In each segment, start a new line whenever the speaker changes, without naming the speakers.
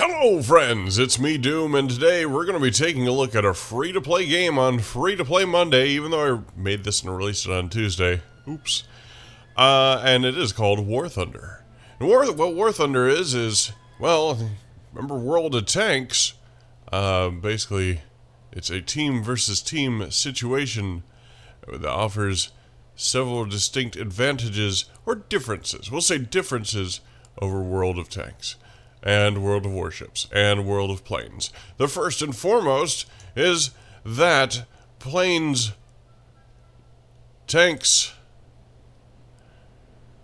Hello friends, it's me Doom, and today we're going to be taking a look at a free-to-play game on Free-to-Play Monday, even though I made this and released it on Tuesday. Oops. And it is called War Thunder. And what War Thunder is, well, remember World of Tanks? Basically, it's a team versus team situation that offers several distinct advantages, or differences. We'll say differences over World of Tanks, and World of Warships, and World of Planes. The first and foremost is that planes, tanks,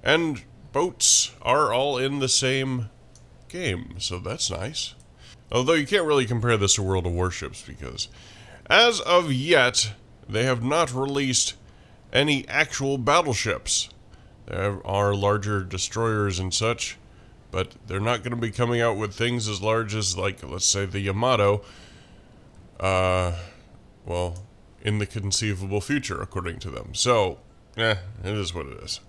and boats are all in the same game, so that's nice. Although you can't really compare this to World of Warships, because as of yet, they have not released any actual battleships. There are larger destroyers and such, but they're not going to be coming out with things as large as, like, let's say the Yamato, well, in the conceivable future, according to them. So, it is what it is.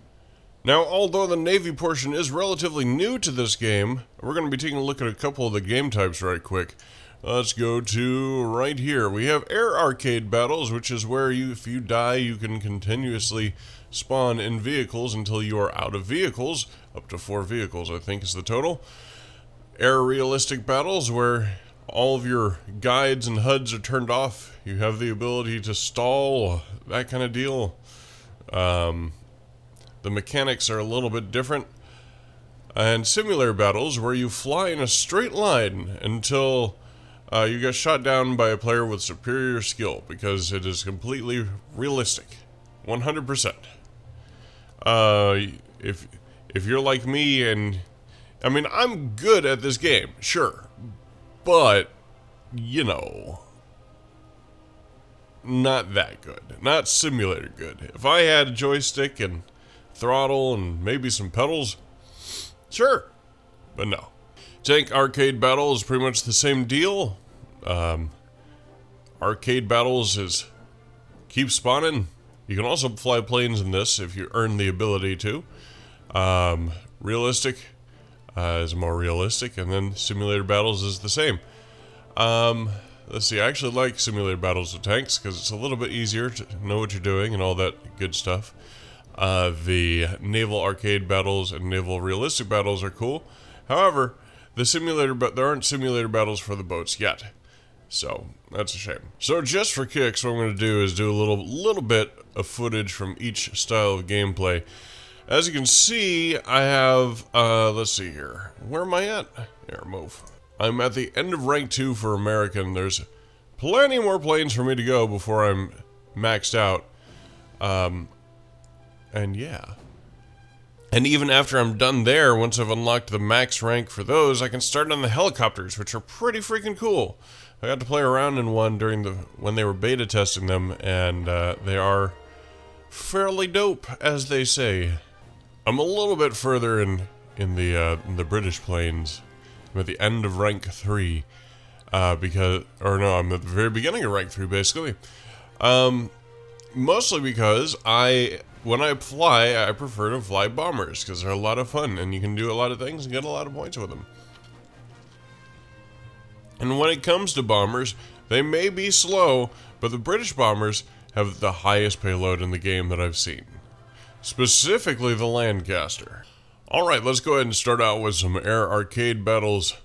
Now, although the Navy portion is relatively new to this game, we're going to be taking a look at a couple of the game types right quick. Let's go to right here. We have air arcade battles, which is where if you die, you can continuously spawn in vehicles until you are out of vehicles. Up to 4 vehicles, I think, is the total. Air realistic battles, where all of your guides and HUDs are turned off. You have the ability to stall, that kind of deal. The mechanics are a little bit different. And simulator battles, where you fly in a straight line until you get shot down by a player with superior skill, because it is completely realistic. 100%. If you're like me, and I mean, I'm good at this game, sure, but you know, not that good, not simulator good. If I had a joystick and throttle and maybe some pedals, sure, but no. Tank arcade battle is pretty much the same deal. Arcade battles is keep spawning. You can also fly planes in this if you earn the ability to. Realistic is more realistic, and then simulator battles is the same. Let's see, I actually like simulator battles with tanks because it's a little bit easier to know what you're doing and all that good stuff. The naval arcade battles and naval realistic battles are cool. However, there aren't simulator battles for the boats yet. So, that's a shame. So, just for kicks, what I'm going to do is do a little bit of footage from each style of gameplay. As you can see, I have, let's see here. Where am I at? Here, move. I'm at the end of rank 2 for American. There's plenty more planes for me to go before I'm maxed out. And yeah. And even after I'm done there, once I've unlocked the max rank for those, I can start on the helicopters, which are pretty freaking cool. I got to play around in one when they were beta testing them, and they are fairly dope, as they say. I'm a little bit further in the British planes. I'm at the end of rank 3, I'm at the very beginning of rank 3, basically. Mostly because when I fly, I prefer to fly bombers, because they're a lot of fun, and you can do a lot of things and get a lot of points with them. And when it comes to bombers, they may be slow, but the British bombers have the highest payload in the game that I've seen. Specifically the Lancaster. Alright, let's go ahead and start out with some air arcade battles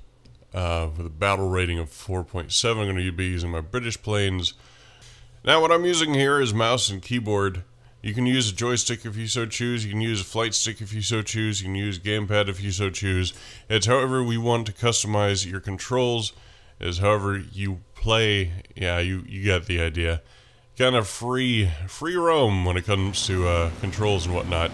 with a battle rating of 4.7. I'm going to be using my British planes. Now what I'm using here is mouse and keyboard. You can use a joystick if you so choose. You can use a flight stick if you so choose. You can use gamepad if you so choose. It's however we want to customize your controls. Is however you play. Yeah, you get the idea. Kind of free roam when it comes to controls and whatnot.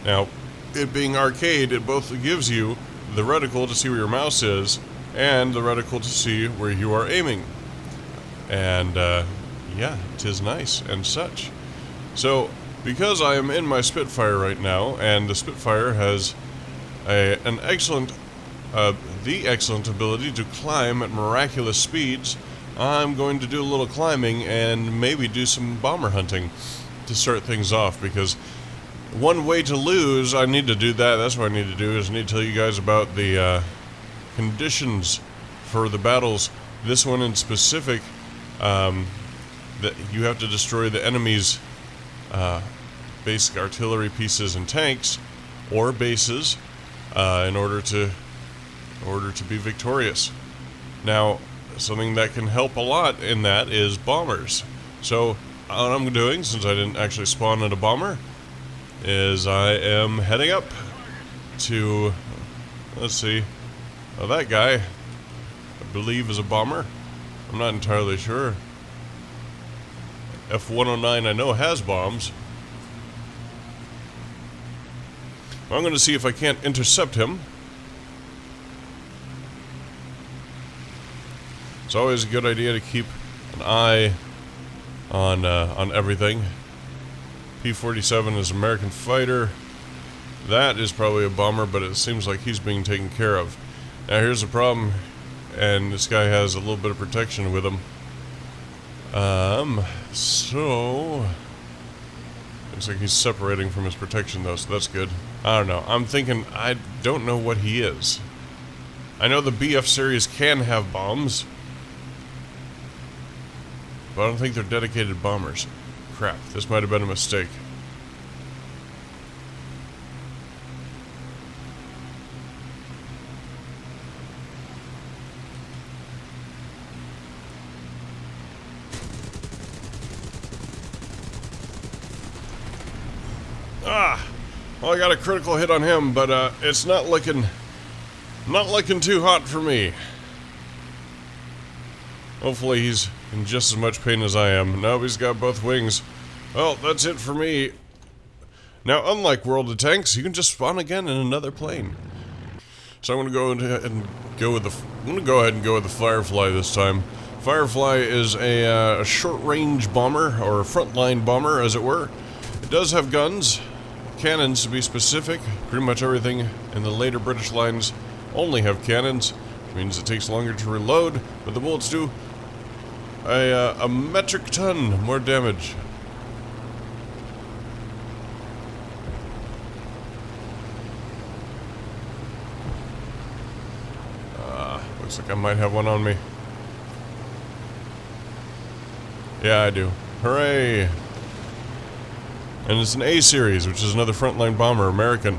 Now, it being arcade, it both gives you the reticle to see where your mouse is and the reticle to see where you are aiming. And yeah, 'tis nice and such. So, because I am in my Spitfire right now, and the Spitfire has the excellent ability to climb at miraculous speeds, I'm going to do a little climbing and maybe do some bomber hunting to start things off, because one way to lose, I need to do that. That's what I need to do, is I need to tell you guys about the conditions for the battles. This one in specific, that you have to destroy the enemy's basic artillery pieces and tanks or bases in order to be victorious. Now, something that can help a lot in that is bombers. So what I'm doing, since I didn't actually spawn in a bomber, is I am heading up to, let's see, that guy, I believe, is a bomber. I'm not entirely sure. F-109 I know has bombs. I'm going to see if I can't intercept him. It's always a good idea to keep an eye on everything. P-47 is an American fighter. That is probably a bomber, but it seems like he's being taken care of. Now here's the problem, and this guy has a little bit of protection with him. So looks like he's separating from his protection though, so that's good. I don't know. I'm thinking, I don't know what he is. I know the BF series can have bombs, but I don't think they're dedicated bombers. Crap, this might have been a mistake. Well, I got a critical hit on him, but it's not looking too hot for me. Hopefully he's in just as much pain as I am. Nope, he's got both wings. Well, that's it for me. Now, unlike World of Tanks, you can just spawn again in another plane. So I'm gonna go ahead and go with the Firefly this time. Firefly is a short-range bomber, or a frontline bomber, as it were. It does have guns. Cannons, to be specific. Pretty much everything in the later British lines only have cannons, which means it takes longer to reload, but the bullets do a metric ton more damage. Looks like I might have one on me. Yeah, I do. Hooray! And it's an A series, which is another frontline bomber, American.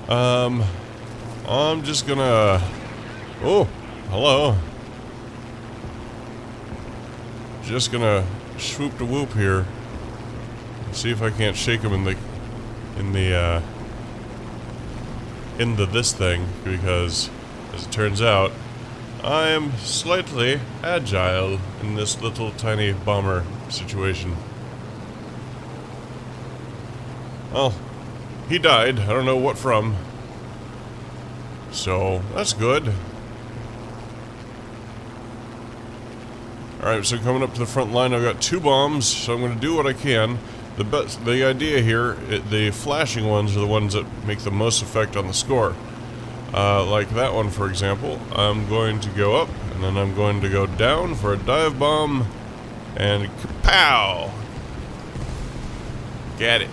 I'm just gonna... Oh, hello. Just gonna swoop to whoop here. See if I can't shake him into this thing, because, as it turns out, I am slightly agile in this little tiny bomber situation. Well, he died. I don't know what from. So, that's good. Alright, so coming up to the front line, I've got 2 bombs, so I'm going to do what I can. The idea here, the flashing ones are the ones that make the most effect on the score. Like that one, for example. I'm going to go up, and then I'm going to go down for a dive bomb, and kapow! Get it.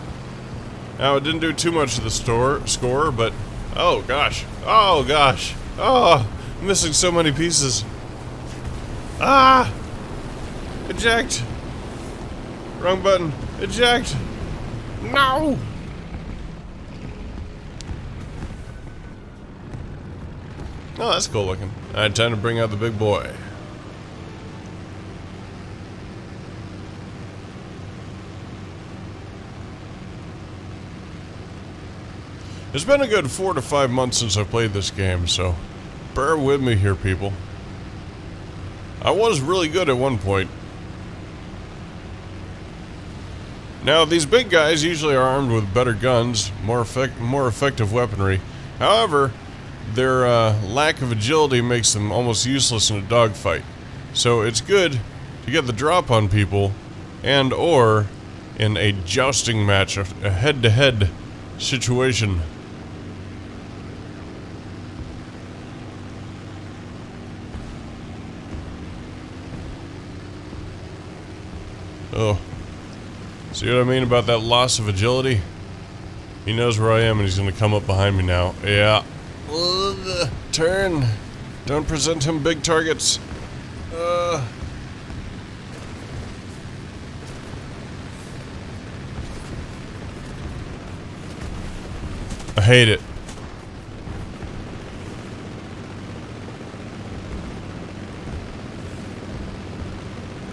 Now, it didn't do too much of the score, but... Oh, gosh. Oh, gosh. Oh, I'm missing so many pieces. Ah! Eject! Wrong button. Eject! No! Oh, that's cool looking. Alright, time to bring out the big boy. It's been a good 4 to 5 months since I played this game, so bear with me here, people. I was really good at one point. Now, these big guys usually are armed with better guns, more effective weaponry. However, their lack of agility makes them almost useless in a dogfight. So it's good to get the drop on people, and or in a jousting match, a head-to-head situation. Oh. See what I mean about that loss of agility? He knows where I am and he's gonna come up behind me now. Yeah. Turn. Don't present him big targets. I hate it.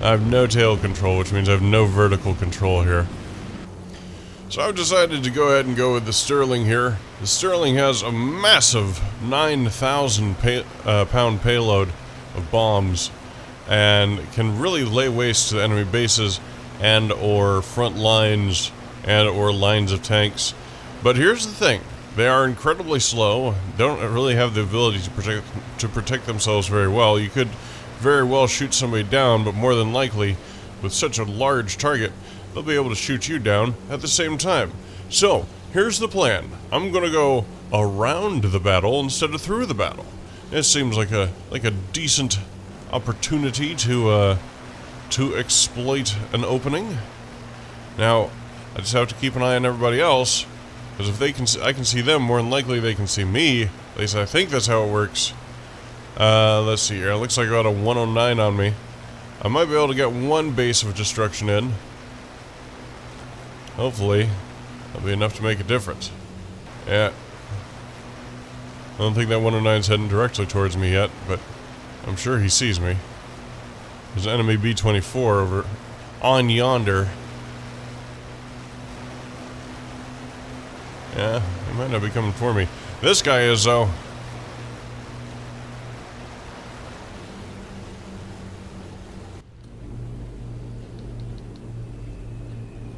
I have no tail control, which means I have no vertical control here. So I've decided to go ahead and go with the Sterling here. The Sterling has a massive 9,000 pound payload of bombs and can really lay waste to the enemy bases and or front lines and or lines of tanks. But here's the thing. They are incredibly slow, don't really have the ability to protect themselves very well. You could very well shoot somebody down, but more than likely, with such a large target, they'll be able to shoot you down at the same time. So, here's the plan. I'm gonna go around the battle instead of through the battle. It seems like a decent opportunity to exploit an opening. Now, I just have to keep an eye on everybody else, because if I can see them, more than likely they can see me. At least I think that's how it works. Let's see here. It looks like I got a 109 on me. I might be able to get one base of destruction in. Hopefully, that'll be enough to make a difference. Yeah. I don't think that 109's heading directly towards me yet, but I'm sure he sees me. There's enemy B-24 over on yonder. Yeah, he might not be coming for me. This guy is, though.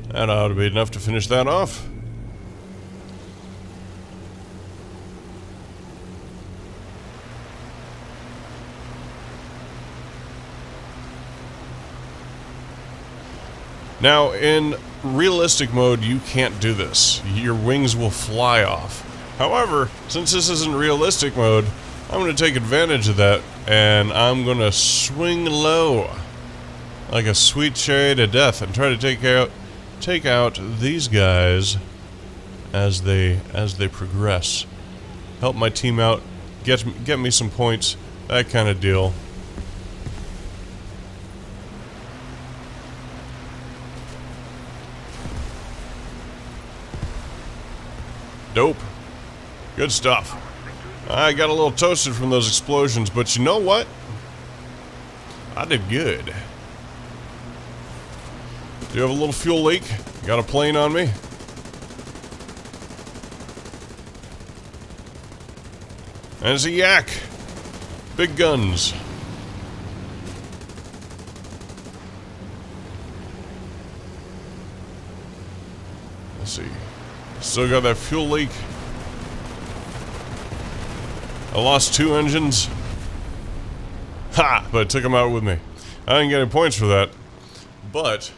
That ought to be enough to finish that off. Now, in realistic mode, you can't do this. Your wings will fly off. However, since this isn't realistic mode, I'm going to take advantage of that, and I'm going to swing low like a sweet cherry to death and try to take out these guys as they progress. Help my team out, get me some points, that kind of deal. Dope. Good stuff. I got a little toasted from those explosions, but you know what? I did good. Do you have a little fuel leak? Got a plane on me? And it's a yak. Big guns. Let's see. Still got that fuel leak. I lost 2 engines. Ha! But I took them out with me. I didn't get any points for that. But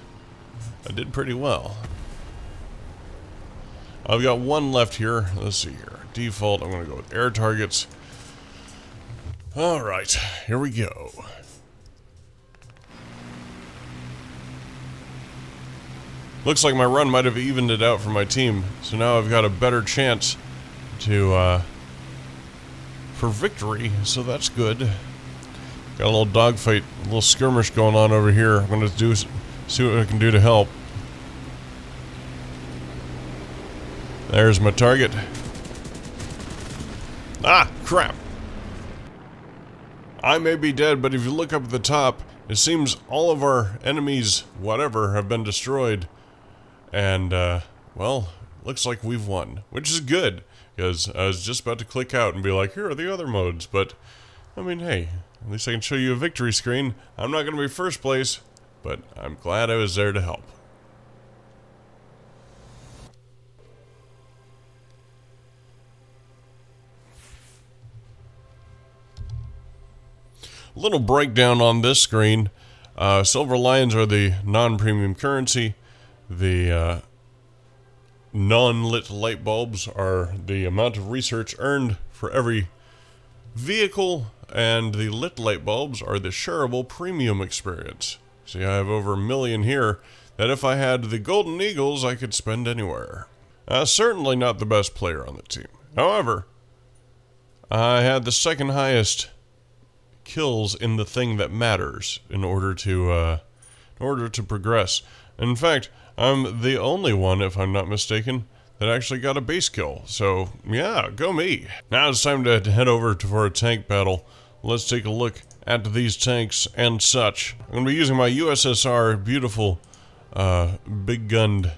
I did pretty well. I've got 1 left here. Let's see here. Default, I'm going to go with air targets. Alright, here we go. Looks like my run might have evened it out for my team, so now I've got a better chance to, for victory, so that's good. Got a little dogfight, a little skirmish going on over here. I'm gonna see what I can do to help. There's my target. Ah, crap. I may be dead, but if you look up at the top, it seems all of our enemies, whatever, have been destroyed. And, well, looks like we've won, which is good, because I was just about to click out and be like, here are the other modes, but, I mean, hey, at least I can show you a victory screen. I'm not going to be first place, but I'm glad I was there to help. A little breakdown on this screen. Silver lions are the non-premium currency. The non-lit light bulbs are the amount of research earned for every vehicle, and the lit light bulbs are the shareable premium experience. See, I have over 1 million here that if I had the golden eagles, I could spend anywhere. Certainly not the best player on the team. However, I had the second highest kills in the thing that matters in order to progress. In fact, I'm the only one, if I'm not mistaken, that actually got a base kill. So yeah, go me. Now it's time to head over for a tank battle. Let's take a look at these tanks and such. I'm going to be using my USSR beautiful big gunned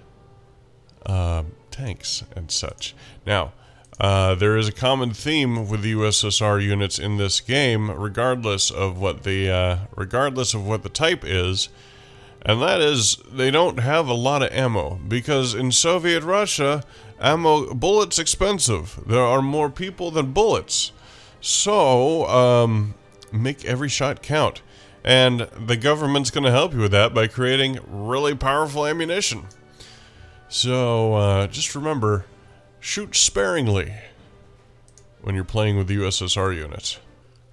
tanks and such. Now, there is a common theme with the USSR units in this game, regardless of what the type is, and that is they don't have a lot of ammo, because in Soviet Russia, bullets expensive. There are more people than bullets, so make every shot count, and the government's going to help you with that by creating really powerful ammunition. So just remember, shoot sparingly when you're playing with the USSR units.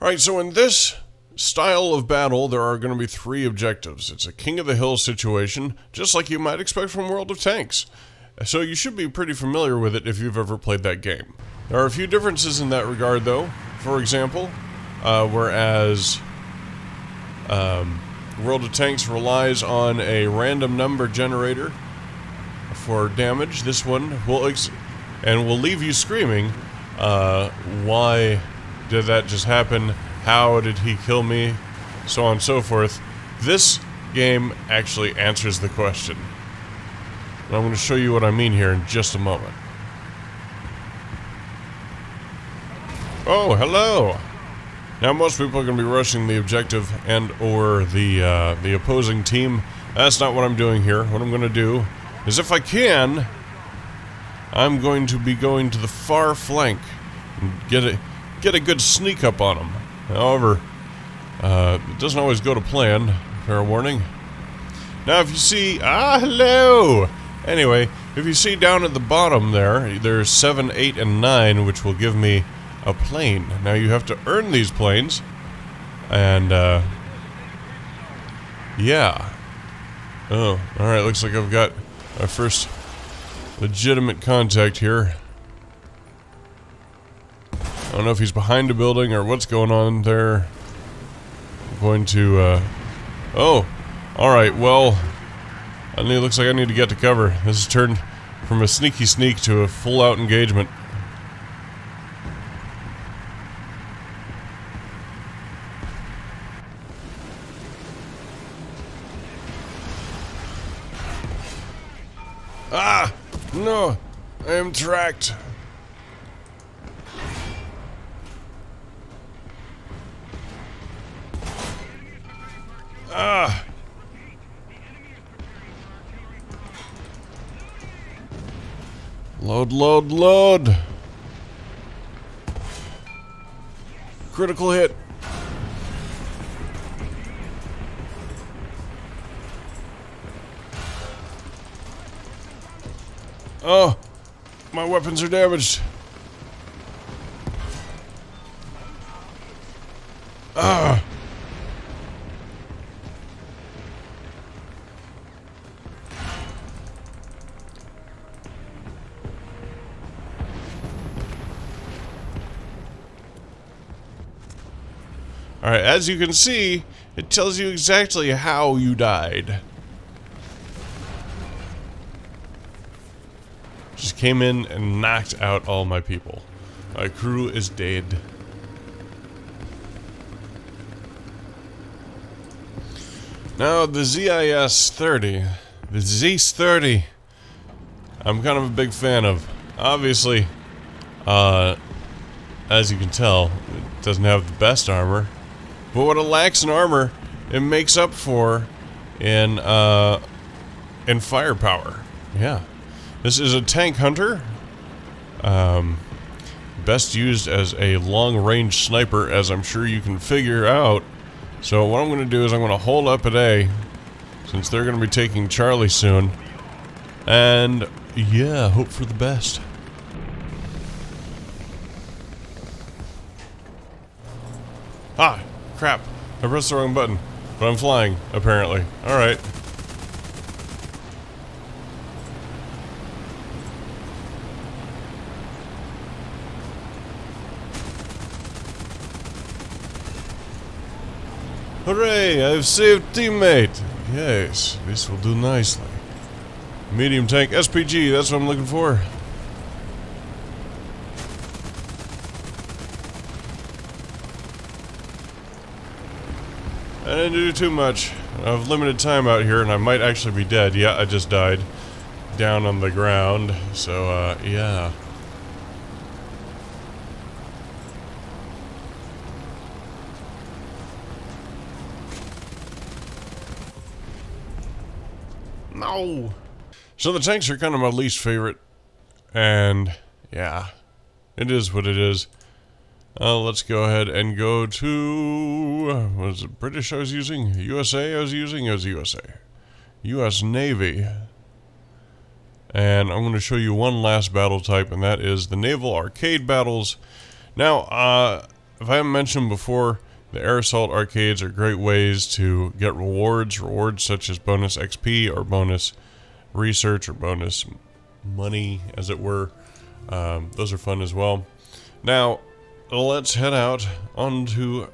Alright, so in this style of battle, there are going to be 3 objectives. It's a King of the Hill situation, just like you might expect from World of Tanks. So you should be pretty familiar with it if you've ever played that game. There are a few differences in that regard, though. For example, whereas World of Tanks relies on a random number generator for damage, this one will leave you screaming, why did that just happen? How did he kill me? So on and so forth. This game actually answers the question. And I'm going to show you what I mean here in just a moment. Oh, hello! Now most people are going to be rushing the objective and or the opposing team. That's not what I'm doing here. What I'm going to do is, if I can, I'm going to be going to the far flank and get a good sneak up on them. However, it doesn't always go to plan, fair warning. Now if you see, hello! Anyway, if you see down at the bottom there's 7, 8, and 9, which will give me a plane. Now you have to earn these planes, and yeah. Oh, alright, looks like I've got our first legitimate contact here. I don't know if he's behind a building or what's going on there. I'm going to, oh, alright, well, it looks like I need to get to cover. This has turned from a sneaky sneak to a full-out engagement. Ah! No! I am tracked! Ah! Load, load, load! Critical hit! Oh! My weapons are damaged! Ah! Alright, as you can see, it tells you exactly how you died. Just came in and knocked out all my people. My crew is dead. Now, the ZIS-30, the ZIS-30, I'm kind of a big fan of. Obviously, as you can tell, it doesn't have the best armor. But what it lacks in armor, it makes up for in firepower. Yeah. This is a tank hunter. Best used as a long-range sniper, as I'm sure you can figure out. So what I'm going to do is I'm going to hold up at A, since they're going to be taking Charlie soon. And, yeah, hope for the best. Ah! Crap. I pressed the wrong button. But I'm flying, apparently. Alright. Hooray! I've saved teammate! Yes, this will do nicely. Medium tank SPG, that's what I'm looking for. I didn't do too much. I have limited time out here and I might actually be dead. Yeah, I just died. Down on the ground. So, yeah. No! So the tanks are kind of my least favorite. And, yeah. It is what it is. Let's go ahead and go to... what is it? British I was using? USA I was using? It was USA. US Navy. And I'm going to show you one last battle type, and that is the Naval Arcade Battles. Now, if I haven't mentioned before, the Air Assault Arcades are great ways to get rewards. Rewards such as bonus XP, or bonus research, or bonus money, as it were. Those are fun as well. Now, let's head out onto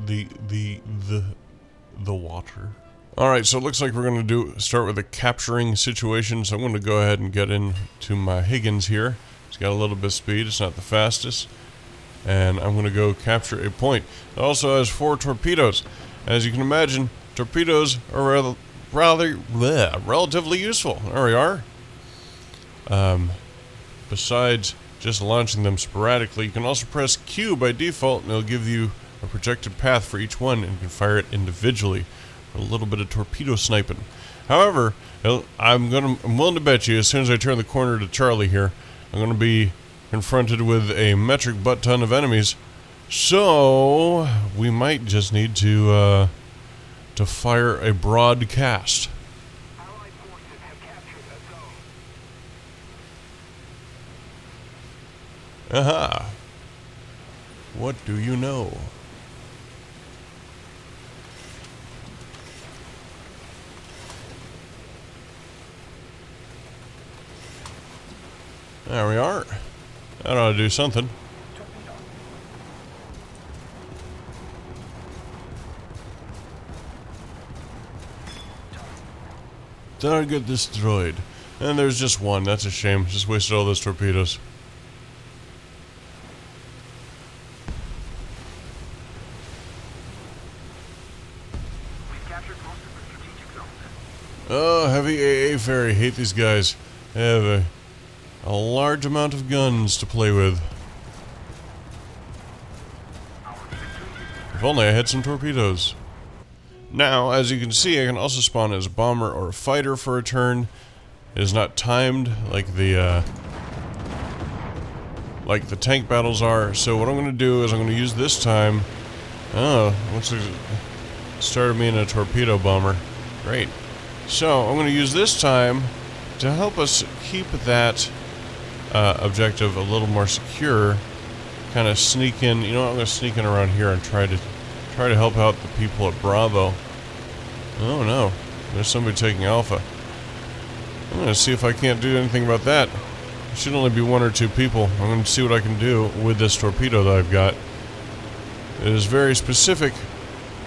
the water. Alright, so it looks like we're going to start with a capturing situation, so I'm going to go ahead and get into my Higgins here. It's got a little bit of speed, it's not the fastest. And I'm going to go capture a point. It also has 4 torpedoes. As you can imagine, torpedoes are relatively useful. There we are. Besides just launching them sporadically, you can also press Q by default and it'll give you a projected path for each one, and you can fire it individually. A little bit of torpedo sniping. However, I'm willing to bet you, as soon as I turn the corner to Charlie here, I'm going to be confronted with a metric butt ton of enemies. So we might just need to fire a broadcast. Aha! What do you know? There we are. That ought to do something. Target destroyed. And there's just one. That's a shame. Just wasted all those torpedoes. Oh, heavy AA ferry. Hate these guys. They have a large amount of guns to play with. If only I had some torpedoes. Now, as you can see, I can also spawn as a bomber or a fighter for a turn. It is not timed like the tank battles are. So what I'm going to do is I'm going to use this time. Oh, looks like it started me in a torpedo bomber. Great. So I'm going to use this time to help us keep that objective a little more secure. Kind of sneak in. You know what? I'm going to sneak in around here and try to help out the people at Bravo. Oh no, there's somebody taking Alpha. I'm going to see if I can't do anything about that. It should only be 1 or 2 people. I'm going to see what I can do with this torpedo that I've got. It is very specific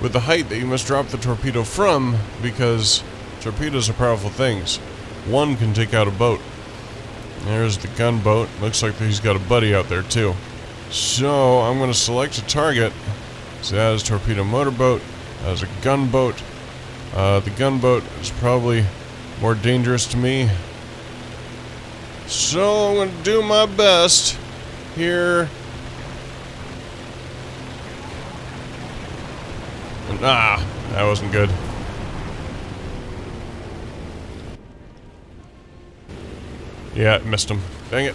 with the height that you must drop the torpedo from, because torpedoes are powerful things. One can take out a boat. There's the gunboat. Looks like he's got a buddy out there too. So I'm going to select a target. So that is a torpedo motorboat. That is a gunboat. The gunboat is probably more dangerous to me. So I'm going to do my best here. Ah, that wasn't good. Yeah, I missed him. Dang it.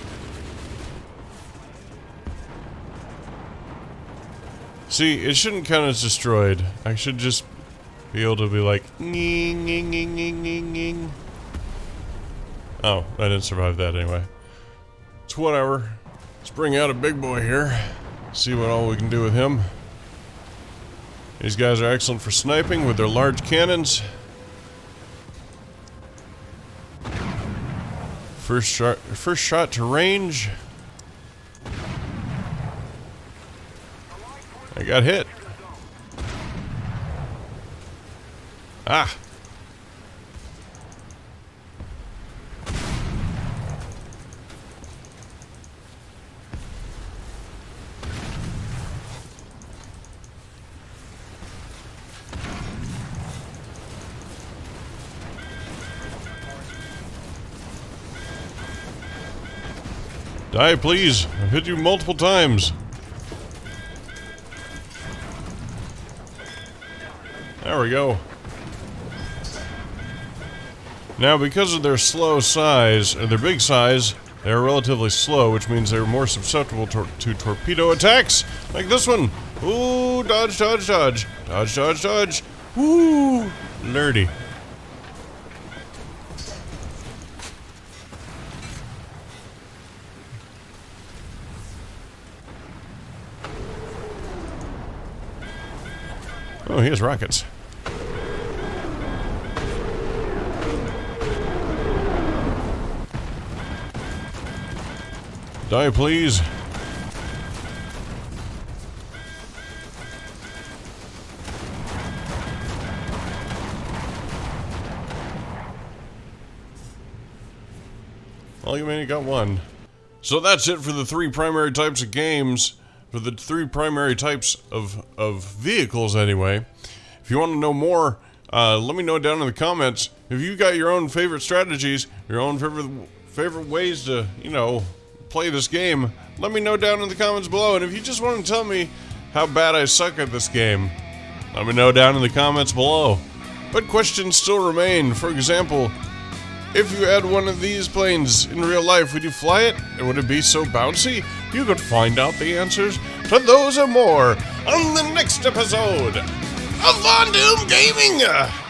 See, it shouldn't count as destroyed. I should just be able to be like, nging, nging, nging, nging, nging, nging. Oh, I didn't survive that anyway. It's whatever. Let's bring out a big boy here. See what all we can do with him. These guys are excellent for sniping with their large cannons. First shot to range. I got hit. Ah! Die, please! I've hit you multiple times. There we go. Now, because of their slow size, or their big size, they're relatively slow, which means they're more susceptible to torpedo attacks, like this one. Ooh, dodge, dodge, dodge. Dodge, dodge, dodge. Woo! Nerdy. Oh, he has rockets. Die, please. Well, you only got one. So that's it for the three primary types of games. For the three primary types of vehicles, anyway. If you want to know more, let me know down in the comments. If you got your own favorite strategies, your own favorite ways to, you know, play this game, let me know down in the comments below. And if you just want to tell me how bad I suck at this game, let me know down in the comments below. But questions still remain. For example, if you had one of these planes in real life, would you fly it? And would it be so bouncy? You could find out the answers to those and more on the next episode of VonDOOM Gaming!